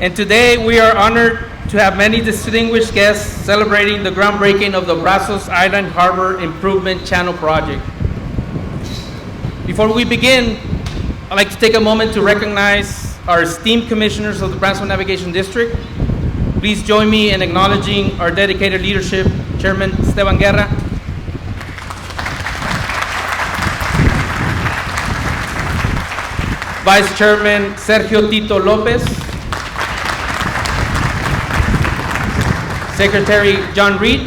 And today we are honored to have many distinguished guests celebrating the groundbreaking of the Brazos Island Harbor Improvement Channel Project. Before we begin, I'd like to take a moment to recognize our esteemed commissioners of the Brownsville Navigation District. Please join me in acknowledging our dedicated leadership, Chairman Esteban Guerra, Vice Chairman Sergio Tito Lopez, Secretary John Reed,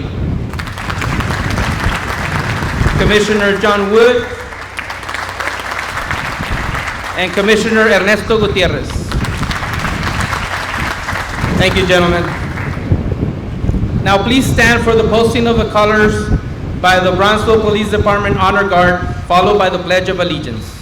Commissioner John Wood, and Commissioner Ernesto Gutierrez. Thank you, gentlemen. Now please stand for the posting of the colors by the Brownsville Police Department Honor Guard, followed by the Pledge of Allegiance.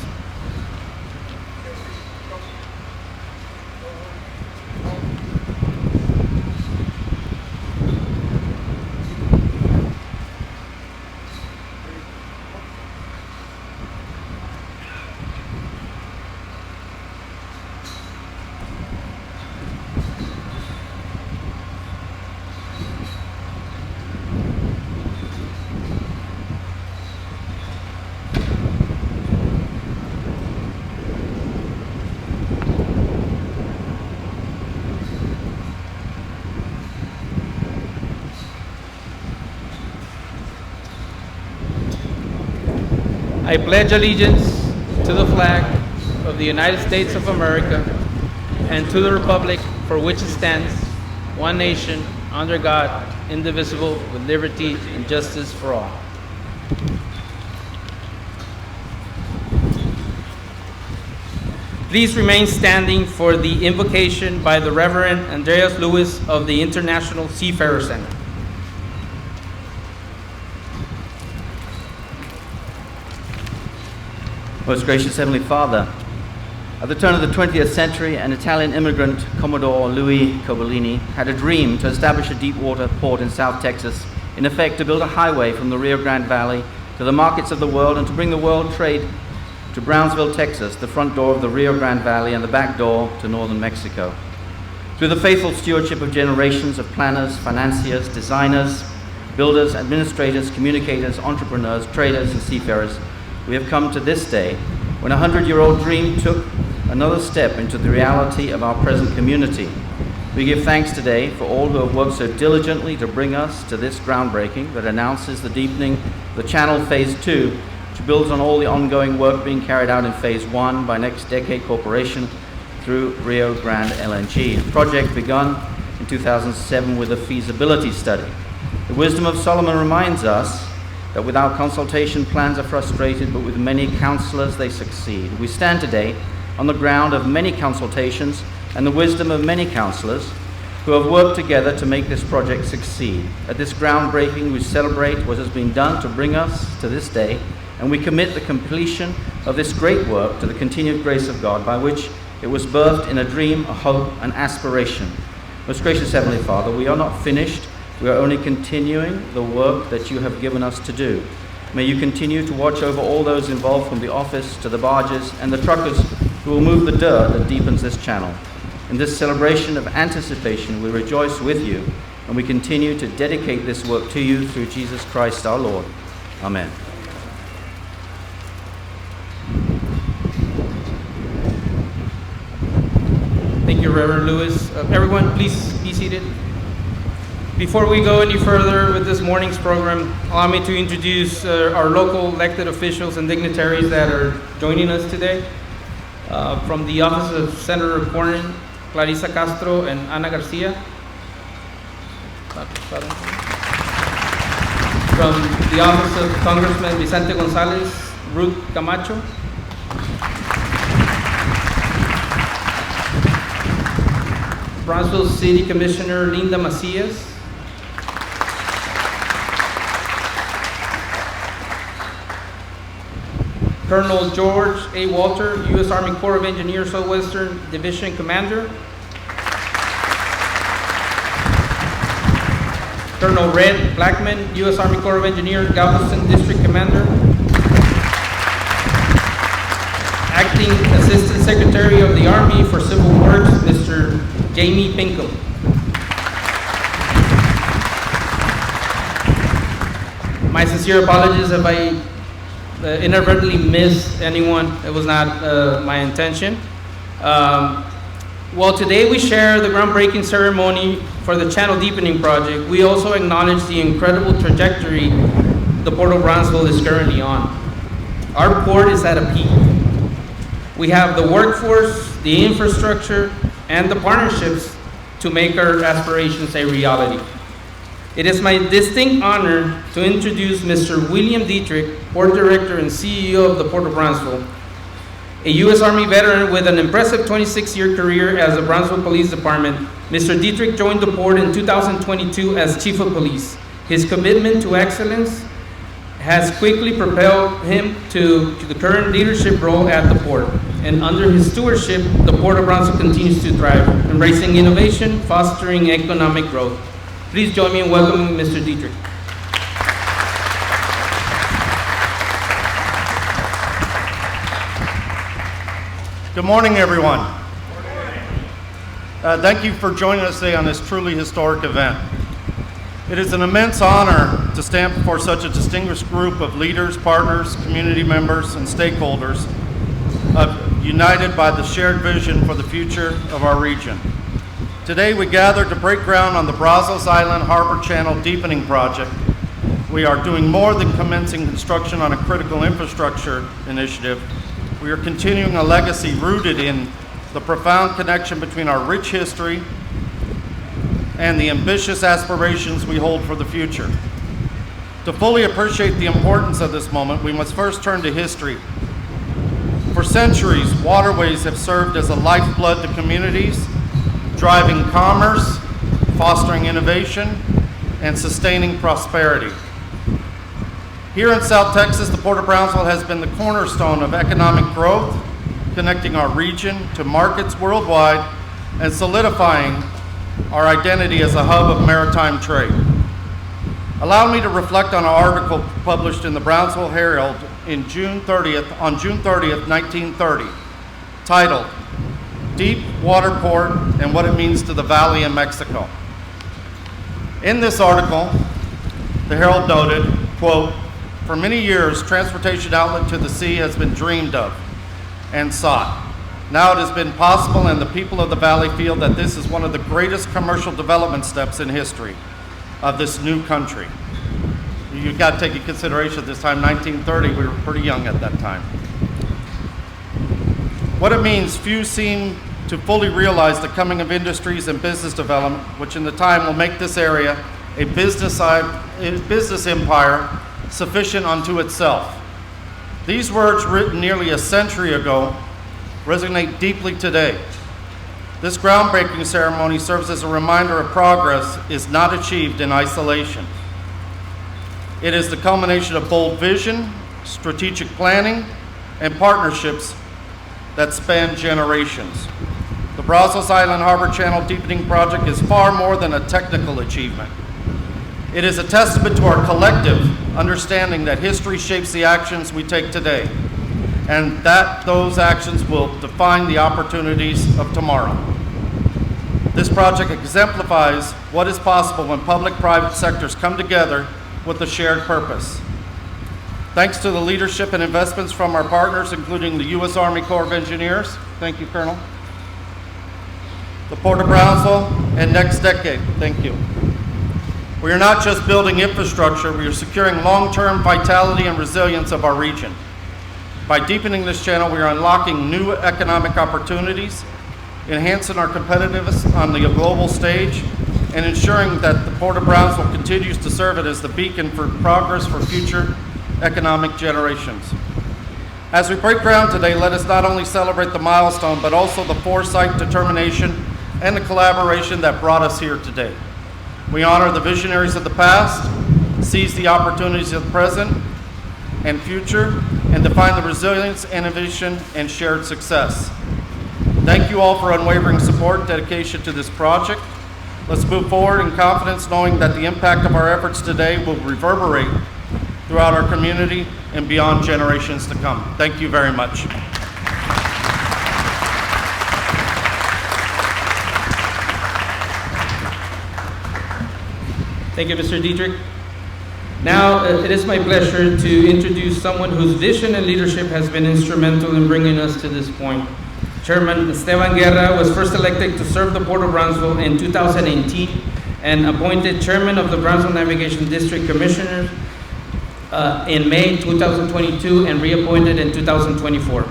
I pledge allegiance to the flag of the United States of America and to the republic for which it stands, one nation, under God, indivisible, with liberty and justice for all. Please remain standing for the invocation by the Reverend Andreas Lewis of the International Seafarer Center. Most gracious Heavenly Father, at the turn of the 20th century, an Italian immigrant, Commodore Louis Cobolini, had a dream to establish a deep water port in South Texas, in effect to build a highway from the Rio Grande Valley to the markets of the world and to bring the world trade to Brownsville, Texas, the front door of the Rio Grande Valley and the back door to northern Mexico. Through the faithful stewardship of generations of planners, financiers, designers, builders, administrators, communicators, entrepreneurs, traders, and seafarers, we have come to this day when a 100-year-old dream took another step into the reality of our present community. We give thanks today for all who have worked so diligently to bring us to this groundbreaking that announces the deepening of the Channel Phase 2, which builds on all the ongoing work being carried out in Phase 1 by NextDecade Corporation through Rio Grande LNG. The project begun in 2007 with a feasibility study. The wisdom of Solomon reminds us that without consultation, plans are frustrated, but with many counselors, they succeed. We stand today on the ground of many consultations and the wisdom of many counselors who have worked together to make this project succeed. At this groundbreaking, we celebrate what has been done to bring us to this day, and we commit the completion of this great work to the continued grace of God, by which it was birthed in a dream, a hope, an aspiration. Most gracious Heavenly Father, we are not finished. We are only continuing the work that you have given us to do. May you continue to watch over all those involved, from the office to the barges and the truckers who will move the dirt that deepens this channel. In this celebration of anticipation, we rejoice with you, and we continue to dedicate this work to you through Jesus Christ our Lord. Amen. Thank you, Reverend Lewis. Everyone, please be seated. Before we go any further with this morning's program, allow me to introduce our local elected officials and dignitaries that are joining us today. From the office of Senator Cornyn, Clarissa Castro and Ana Garcia. From the office of Congressman Vicente Gonzalez, Ruth Camacho. Brownsville City Commissioner Linda Macias. Colonel George A. Walter, U.S. Army Corps of Engineers, Southwestern Division Commander. Colonel Red Blackman, U.S. Army Corps of Engineers, Galveston District Commander. Acting Assistant Secretary of the Army for Civil Works, Mr. Jamie Pinkham. My sincere apologies if I inadvertently missed anyone. It was not my intention. Well, today we share the groundbreaking ceremony for the channel deepening project. We also acknowledge the incredible trajectory the Port of Brownsville is currently on. Our port is at a peak. We have the workforce, the infrastructure, and the partnerships to make our aspirations a reality. It is my distinct honor to introduce Mr. William Dietrich, Port Director and CEO of the Port of Brownsville, a U.S. Army veteran with an impressive 26-year career as the Brownsville Police Department. Mr. Dietrich joined the port in 2022 as Chief of Police. His commitment to excellence has quickly propelled him to the current leadership role at the port. And under his stewardship, the Port of Brownsville continues to thrive, embracing innovation, fostering economic growth. Please join me in welcoming Mr. Dietrich. Good morning, everyone. Thank you for joining us today on this truly historic event. It is an immense honor to stand before such a distinguished group of leaders, partners, community members, and stakeholders, united by the shared vision for the future of our region. Today, we gather to break ground on the Brazos Island Harbor Channel Deepening Project. We are doing more than commencing construction on a critical infrastructure initiative. We are continuing a legacy rooted in the profound connection between our rich history and the ambitious aspirations we hold for the future. To fully appreciate the importance of this moment, we must first turn to history. For centuries, waterways have served as a lifeblood to communities, driving commerce, fostering innovation, and sustaining prosperity. Here in South Texas, the Port of Brownsville has been the cornerstone of economic growth, connecting our region to markets worldwide and solidifying our identity as a hub of maritime trade. Allow me to reflect on an article published in the Brownsville Herald on June 30th, 1930, titled, "Deep Water Port and What It Means to the Valley in Mexico." In this article, the Herald noted, quote, "For many years, transportation outlet to the sea has been dreamed of and sought. Now it has been possible, and the people of the valley feel that this is one of the greatest commercial development steps in history of this new country." You've got to take into consideration at this time, 1930, we were pretty young at that time. What it means, few seem to fully realize the coming of industries and business development, which in the time will make this area a business empire sufficient unto itself. These words, written nearly a century ago, resonate deeply today. This groundbreaking ceremony serves as a reminder of progress is not achieved in isolation. It is the culmination of bold vision, strategic planning, and partnerships that span generations. The Brazos Island Harbor Channel Deepening Project is far more than a technical achievement. It is a testament to our collective understanding that history shapes the actions we take today, and that those actions will define the opportunities of tomorrow. This project exemplifies what is possible when public-private sectors come together with a shared purpose. Thanks to the leadership and investments from our partners, including the U.S. Army Corps of Engineers, thank you, Colonel, the Port of Brownsville, and NextDecade, thank you. We are not just building infrastructure, we are securing long-term vitality and resilience of our region. By deepening this channel, we are unlocking new economic opportunities, enhancing our competitiveness on the global stage, and ensuring that the Port of Brownsville continues to serve it as the beacon for progress for future economic generations. As we break ground today, let us not only celebrate the milestone, but also the foresight, determination, and the collaboration that brought us here today. We honor the visionaries of the past, seize the opportunities of the present and future, and define the resilience, innovation, and shared success. Thank you all for unwavering support and dedication to this project. Let's move forward in confidence, knowing that the impact of our efforts today will reverberate throughout our community and beyond generations to come. Thank you very much. Thank you, Mr. Dietrich. Now, it is my pleasure to introduce someone whose vision and leadership has been instrumental in bringing us to this point. Chairman Esteban Guerra was first elected to serve the Port of Brownsville in 2018 and appointed Chairman of the Brownsville Navigation District Commissioners in May 2022 and reappointed in 2024.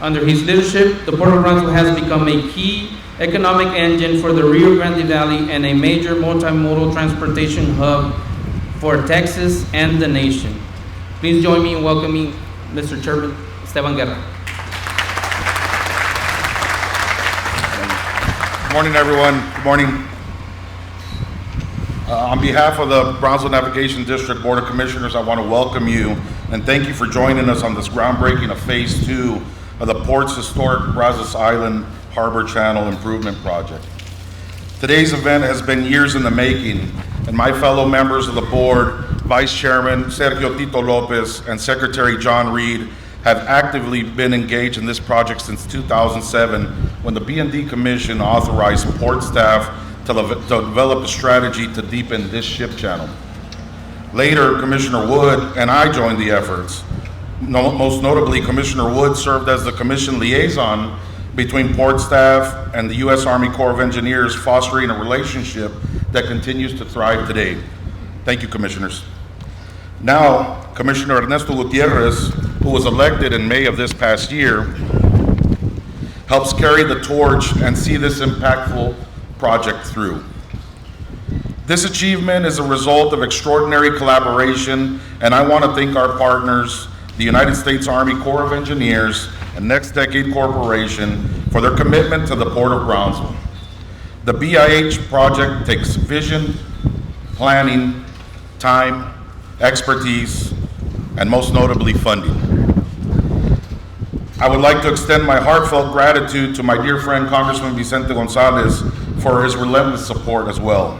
Under his leadership, the Port of Brownsville has become a key economic engine for the Rio Grande Valley and a major multimodal transportation hub for Texas and the nation. Please join me in welcoming Mr. Chairman Esteban Guerra. Good morning, everyone. Good morning. On behalf of the Brownsville Navigation District Board of Commissioners, I want to welcome you and thank you for joining us on this groundbreaking of Phase 2 of the Port's historic Brazos Island Harbor Channel Improvement Project. Today's event has been years in the making, and my fellow members of the board, Vice Chairman Sergio Tito Lopez and Secretary John Reed, have actively been engaged in this project since 2007, when the B&D Commission authorized port staff to develop a strategy to deepen this ship channel. Later, Commissioner Wood and I joined the efforts. Most notably, Commissioner Wood served as the commission liaison between port staff and the U.S. Army Corps of Engineers, fostering a relationship that continues to thrive today. Thank you, Commissioners. Now, Commissioner Ernesto Gutierrez, who was elected in May of this past year, helps carry the torch and see this impactful project through. This achievement is a result of extraordinary collaboration, and I want to thank our partners, the United States Army Corps of Engineers and NextDecade Corporation, for their commitment to the Port of Brownsville. The BIH project takes vision, planning, time, expertise, and most notably funding. I would like to extend my heartfelt gratitude to my dear friend Congressman Vicente Gonzalez for his relentless support as well.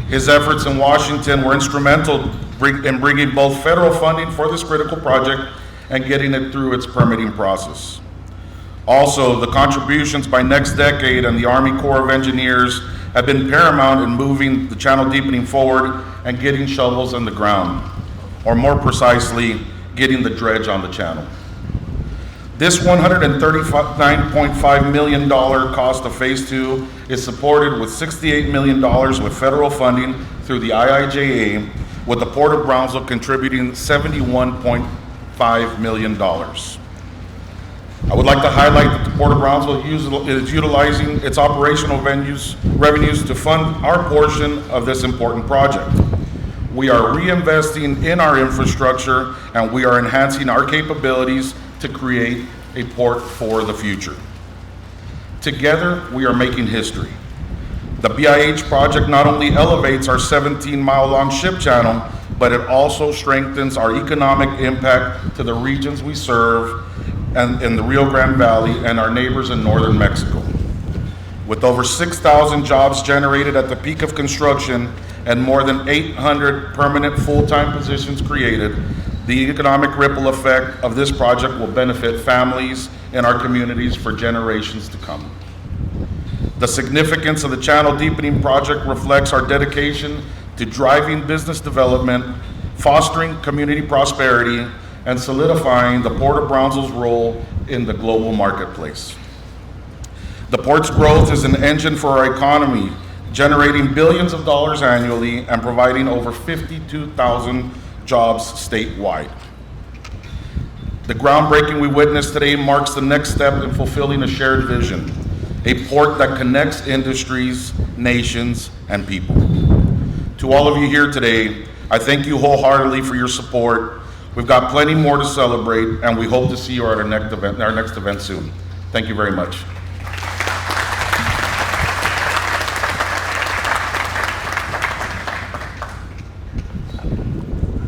His efforts in Washington were instrumental in bringing both federal funding for this critical project and getting it through its permitting process. Also, the contributions by NextDecade and the Army Corps of Engineers have been paramount in moving the channel deepening forward and getting shovels in the ground, or more precisely, getting the dredge on the channel. This $139.5 million cost of Phase 2 is supported with $68 million with federal funding through the IIJA, with the Port of Brownsville contributing $71.5 million. I would like to highlight that the Port of Brownsville is utilizing its operational revenues to fund our portion of this important project. We are reinvesting in our infrastructure, and we are enhancing our capabilities to create a port for the future. Together, we are making history. The BIH project not only elevates our 17-mile-long ship channel, but it also strengthens our economic impact to the regions we serve and in the Rio Grande Valley and our neighbors in northern Mexico. With over 6,000 jobs generated at the peak of construction and more than 800 permanent full-time positions created, the economic ripple effect of this project will benefit families in our communities for generations to come. The significance of the channel deepening project reflects our dedication to driving business development, fostering community prosperity, and solidifying the Port of Brownsville's role in the global marketplace. The port's growth is an engine for our economy, generating billions of dollars annually and providing over 52,000 jobs statewide. The groundbreaking we witnessed today marks the next step in fulfilling a shared vision, a port that connects industries, nations, and people. To all of you here today, I thank you wholeheartedly for your support. We've got plenty more to celebrate, and we hope to see you at our next event soon. Thank you very much.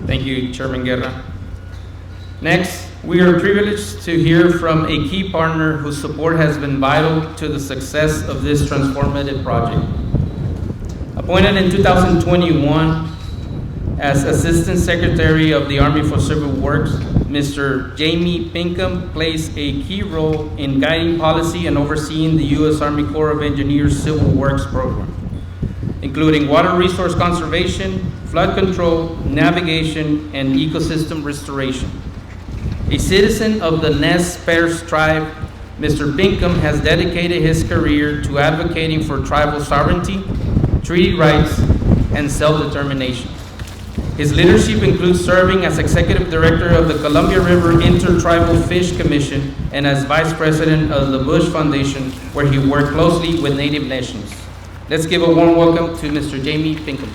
Thank you, Chairman Guerra. Next, we are privileged to hear from a key partner whose support has been vital to the success of this transformative project. Appointed in 2021 as Assistant Secretary of the Army for Civil Works, Mr. Jamie Pinkham plays a key role in guiding policy and overseeing the U.S. Army Corps of Engineers Civil Works program, including water resource conservation, flood control, navigation, and ecosystem restoration. A citizen of the Nez Perce tribe, Mr. Pinkham has dedicated his career to advocating for tribal sovereignty, treaty rights, and self-determination. His leadership includes serving as Executive Director of the Columbia River Intertribal Fish Commission and as Vice President of the Bush Foundation, where he worked closely with Native nations. Let's give a warm welcome to Mr. Jamie Pinkham.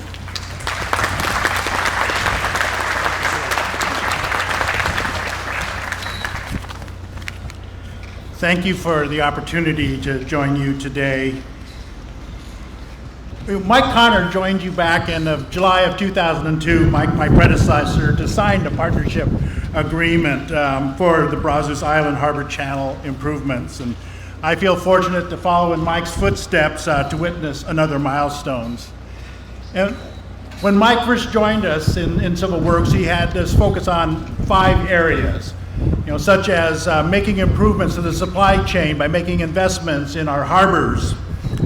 Thank you for the opportunity to join you today. Mike Connor joined you back in July of 2002, my predecessor, to sign a partnership agreement for the Brazos Island Harbor Channel improvements. And I feel fortunate to follow in Mike's footsteps to witness another milestones. And when Mike first joined us in Civil Works, he had this focus on 5 areas, such as making improvements to the supply chain by making investments in our harbors,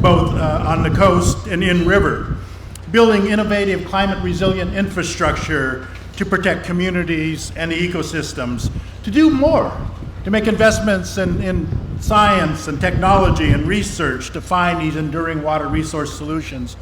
both on the coast and in river, building innovative climate resilient infrastructure to protect communities and the ecosystems, to do more, to make investments in science and technology and research to find these enduring water resource solutions.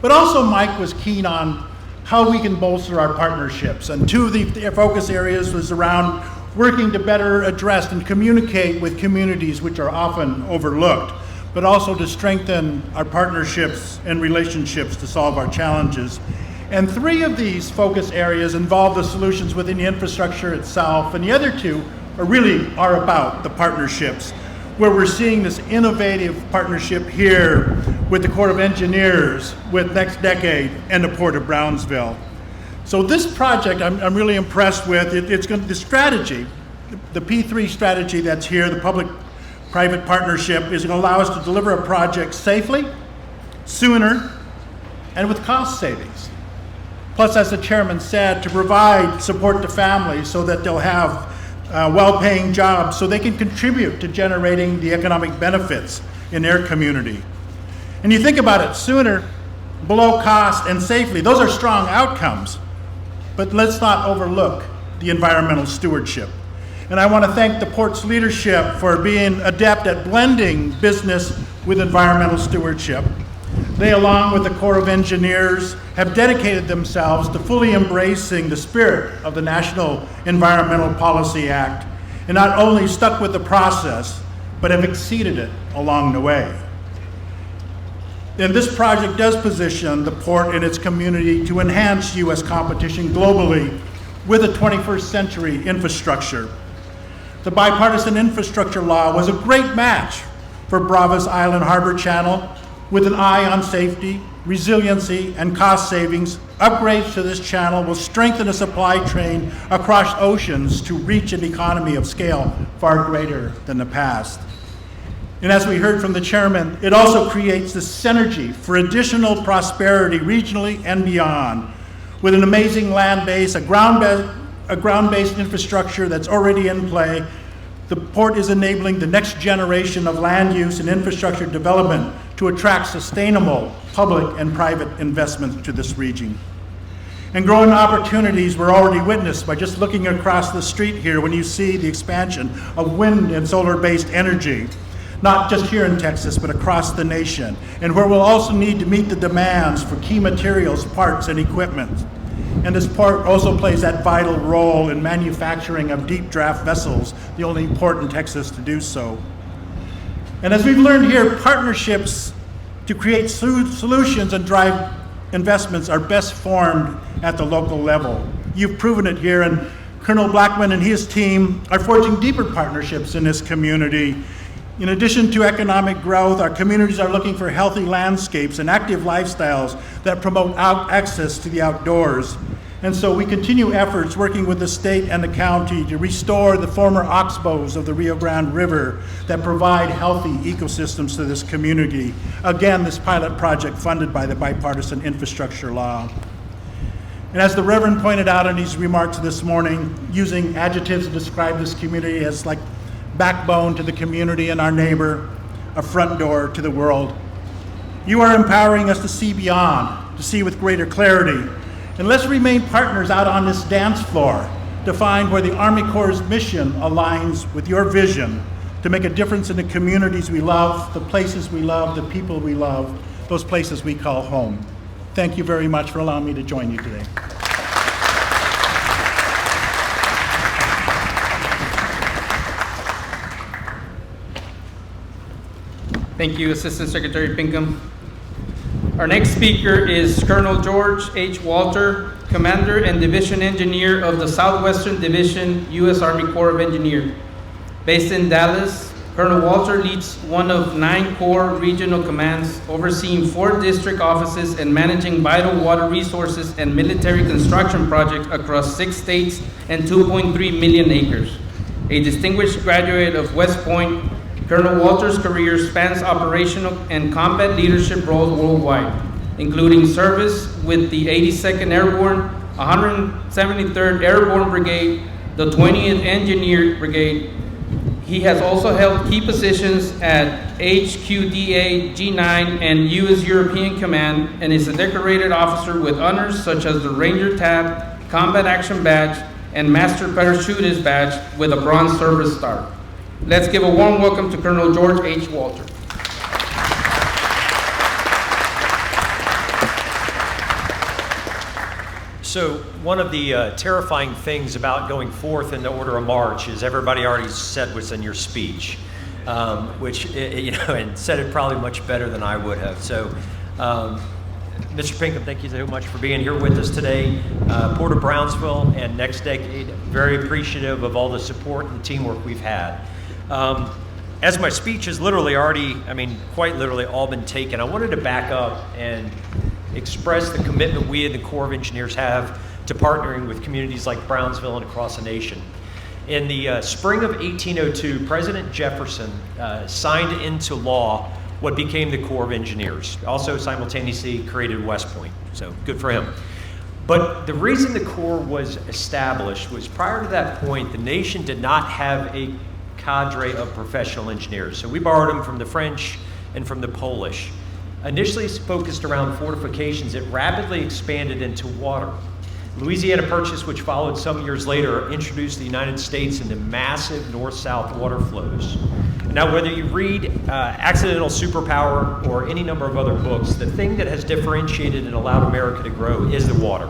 But also Mike was keen on how we can bolster our partnerships, and 2 of the focus areas was around working to better address and communicate with communities which are often overlooked, but also to strengthen our partnerships and relationships to solve our challenges. And 3 of these focus areas involve the solutions within the infrastructure itself, and the other 2 are about the partnerships, where we're seeing this innovative partnership here with the Corps of Engineers, with NextDecade, and the Port of Brownsville. So this project I'm really impressed with. The strategy, the P3 strategy that's here, the public-private partnership, is going to allow us to deliver a project safely, sooner, and with cost savings. Plus, as the chairman said, to provide support to families so that they'll have well-paying jobs so they can contribute to generating the economic benefits in their community. And you think about it, sooner, below cost, and safely, those are strong outcomes. But let's not overlook the environmental stewardship. And I want to thank the port's leadership for being adept at blending business with environmental stewardship. They, along with the Corps of Engineers, have dedicated themselves to fully embracing the spirit of the National Environmental Policy Act, and not only stuck with the process, but have exceeded it along the way. And this project does position the port and its community to enhance U.S. competition globally with a 21st century infrastructure. The bipartisan infrastructure law was a great match for Brazos Island Harbor Channel, with an eye on safety, resiliency, and cost savings. Upgrades to this channel will strengthen the supply chain across oceans to reach an economy of scale far greater than the past. And as we heard from the chairman, it also creates the synergy for additional prosperity regionally and beyond. With an amazing land base, a ground-based infrastructure that's already in play, the port is enabling the next generation of land use and infrastructure development to attract sustainable public and private investment to this region. And growing opportunities were already witnessed by just looking across the street here when you see the expansion of wind and solar-based energy, not just here in Texas, but across the nation, and where we'll also need to meet the demands for key materials, parts, and equipment. And this port also plays that vital role in manufacturing of deep draft vessels, the only port in Texas to do so. And as we've learned here, partnerships to create solutions and drive investments are best formed at the local level. You've proven it here, and Colonel Blackman and his team are forging deeper partnerships in this community. In addition to economic growth, our communities are looking for healthy landscapes and active lifestyles that promote access to the outdoors. And so we continue efforts working with the state and the county to restore the former oxbows of the Rio Grande River that provide healthy ecosystems to this community. Again, this pilot project funded by the bipartisan infrastructure law. And as the Reverend pointed out in his remarks this morning, using adjectives to describe this community as like backbone to the community and our neighbor, a front door to the world. You are empowering us to see beyond to see with greater clarity. And let's remain partners out on this dance floor to find where the Army Corps' mission aligns with your vision to make a difference in the communities we love, the places we love, the people we love, those places we call home. Thank you very much for allowing me to join you today. Thank you, Assistant Secretary Pinkham. Our next speaker is Colonel George H. Walter, Commander and Division Engineer of the Southwestern Division, U.S. Army Corps of Engineers. Based in Dallas, Colonel Walter leads one of 9 Corps regional commands, overseeing 4 district offices and managing vital water resources and military construction projects across 6 states and 2.3 million acres. A distinguished graduate of West Point, Colonel Walter's career spans operational and combat leadership roles worldwide, including service with the 82nd Airborne, 173rd Airborne Brigade, the 20th Engineer Brigade. He has also held key positions at HQDA, G9, and U.S. European Command, and is a decorated officer with honors such as the Ranger Tab, Combat Action Badge, and Master Parachutist Badge with a Bronze Service Star. Let's give a warm welcome to Colonel George H. Walter. So one of the terrifying things about going forth in the order of march is everybody already said what's in your speech, which, and said it probably much better than I would have. So, Mr. Pinkham, thank you so much for being here with us today. Port of Brownsville and NextDecade, very appreciative of all the support and teamwork we've had. As my speech has literally already, quite literally all been taken, I wanted to back up and express the commitment we in the Corps of Engineers have to partnering with communities like Brownsville and across the nation. In the spring of 1802, President Jefferson signed into law what became the Corps of Engineers, also simultaneously created West Point, so good for him. But the reason the Corps was established was prior to that point, the nation did not have a cadre of professional engineers. So we borrowed them from the French and from the Polish. Initially focused around fortifications, it rapidly expanded into water. Louisiana Purchase, which followed some years later, introduced the United States into massive north-south water flows. Now, whether you read Accidental Superpower or any number of other books, the thing that has differentiated and allowed America to grow is the water.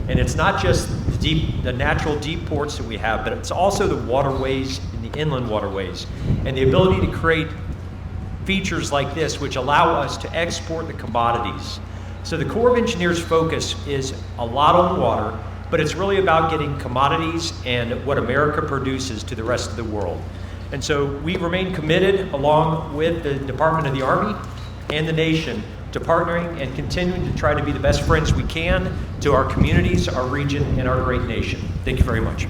And it's not just the natural deep ports that we have, but it's also the waterways and the inland waterways, and the ability to create features like this which allow us to export the commodities. So the Corps of Engineers focus is a lot on water, but it's really about getting commodities and what America produces to the rest of the world. And so we remain committed, along with the Department of the Army and the nation, to partnering and continuing to try to be the best friends we can to our communities, our region, and our great nation. Thank you very much.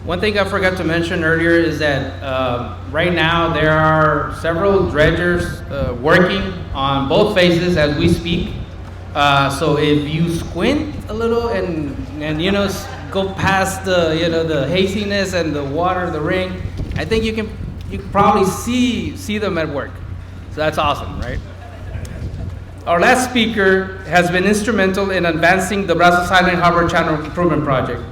One thing I forgot to mention earlier is that right now there are several dredgers working on both phases as we speak. So if you squint a little and go past the haziness and the water, the rain, I think you can probably see them at work. So that's awesome, right? Our last speaker has been instrumental in advancing the Brazos Island Harbor Channel Improvement Project.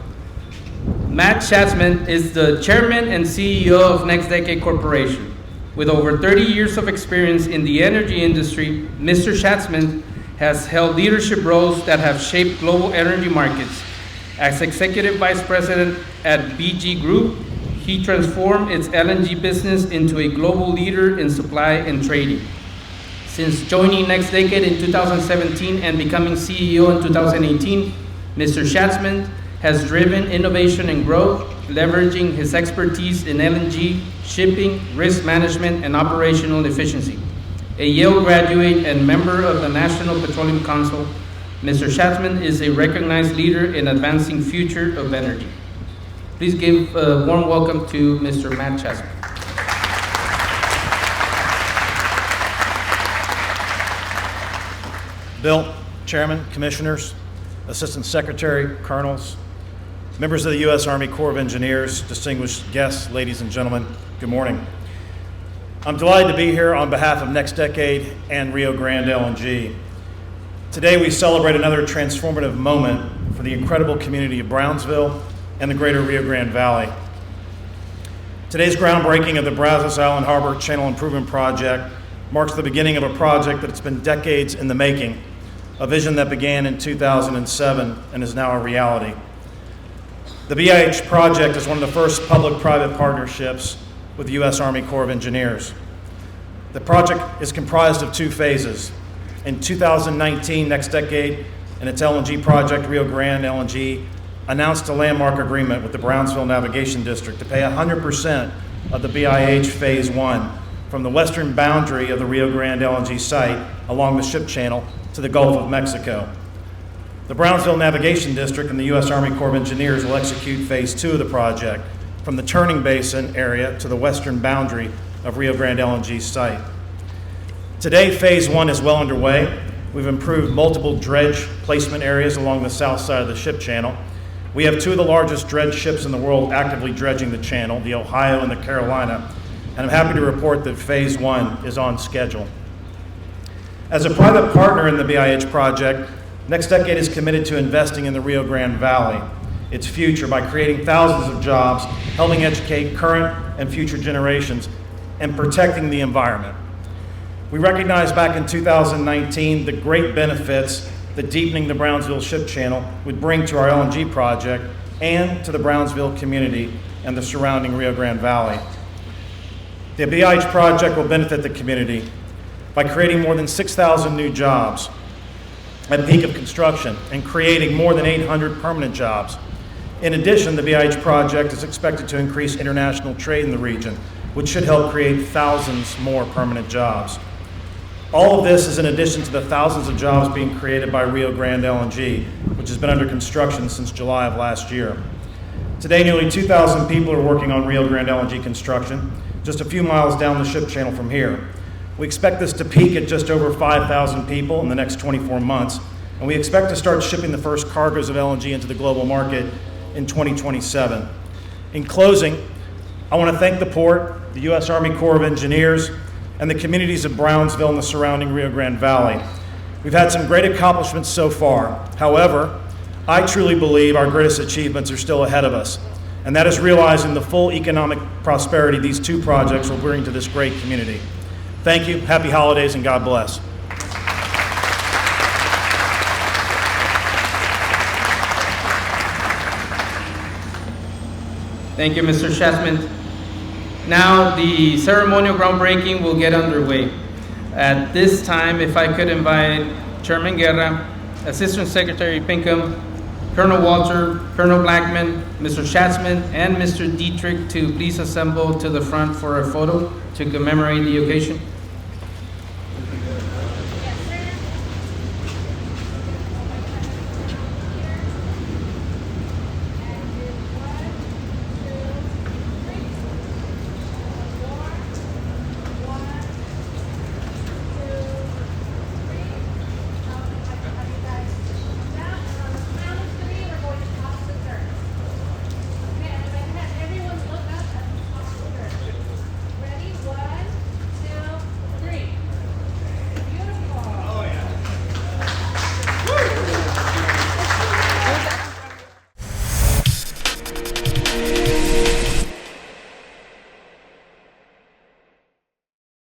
Matt Schatzman is the chairman and CEO of NextDecade Corporation. With over 30 years of experience in the energy industry, Mr. Schatzman has held leadership roles that have shaped global energy markets. As executive vice president at BG Group, he transformed its LNG business into a global leader in supply and trading. Since joining NextDecade in 2017 and becoming CEO in 2018, Mr. Schatzman has driven innovation and growth, leveraging his expertise in LNG, shipping, risk management, and operational efficiency. A Yale graduate and member of the National Petroleum Council, Mr. Schatzman is a recognized leader in advancing future of energy. Please give a warm welcome to Mr. Matt Schatzman. Bill, Chairman, Commissioners, Assistant Secretary, Colonels, Members of the U.S. Army Corps of Engineers, distinguished guests, ladies and gentlemen, good morning. I'm delighted to be here on behalf of NextDecade and Rio Grande LNG. Today we celebrate another transformative moment for the incredible community of Brownsville and the greater Rio Grande Valley. Today's groundbreaking of the Brazos Island Harbor Channel Improvement Project marks the beginning of a project that's been decades in the making, a vision that began in 2007 and is now a reality. The BIH project is one of the first public-private partnerships with the U.S. Army Corps of Engineers. The project is comprised of two phases. In 2019, NextDecade and its LNG project, Rio Grande LNG, announced a landmark agreement with the Brownsville Navigation District to pay 100% of the BIH Phase 1 from the western boundary of the Rio Grande LNG site along the ship channel to the Gulf of Mexico. The Brownsville Navigation District and the U.S. Army Corps of Engineers will execute Phase 2 of the project from the turning basin area to the western boundary of Rio Grande LNG site. Today, Phase 1 is well underway. We've improved multiple dredge placement areas along the south side of the ship channel. We have two of the largest dredge ships in the world actively dredging the channel, the Ohio and the Carolina, and I'm happy to report that Phase 1 is on schedule. As a private partner in the BIH project, NextDecade is committed to investing in the Rio Grande Valley, its future, by creating thousands of jobs, helping educate current and future generations, and protecting the environment. We recognized back in 2019 the great benefits that deepening the Brownsville ship channel would bring to our LNG project and to the Brownsville community and the surrounding Rio Grande Valley. The BIH project will benefit the community by creating more than 6,000 new jobs at peak of construction and creating more than 800 permanent jobs. In addition, the BIH project is expected to increase international trade in the region, which should help create thousands more permanent jobs. All of this is in addition to the thousands of jobs being created by Rio Grande LNG, which has been under construction since July of last year. Today, nearly 2,000 people are working on Rio Grande LNG construction, just a few miles down the ship channel from here. We expect this to peak at just over 5,000 people in the next 24 months, and we expect to start shipping the first cargoes of LNG into the global market in 2027. In closing, I want to thank the port, the U.S. Army Corps of Engineers, and the communities of Brownsville and the surrounding Rio Grande Valley. We've had some great accomplishments so far. However, I truly believe our greatest achievements are still ahead of us, and that is realizing the full economic prosperity these two projects will bring to this great community. Thank you, happy holidays, and God bless. Thank you, Mr. Schatzman. Now the ceremonial groundbreaking will get underway. At this time, if I could invite Chairman Guerra, Assistant Secretary Pinkham, Colonel Walter, Colonel Blackman, Mr. Schatzman, and Mr. Dietrich to please assemble to the front for a photo to commemorate the occasion.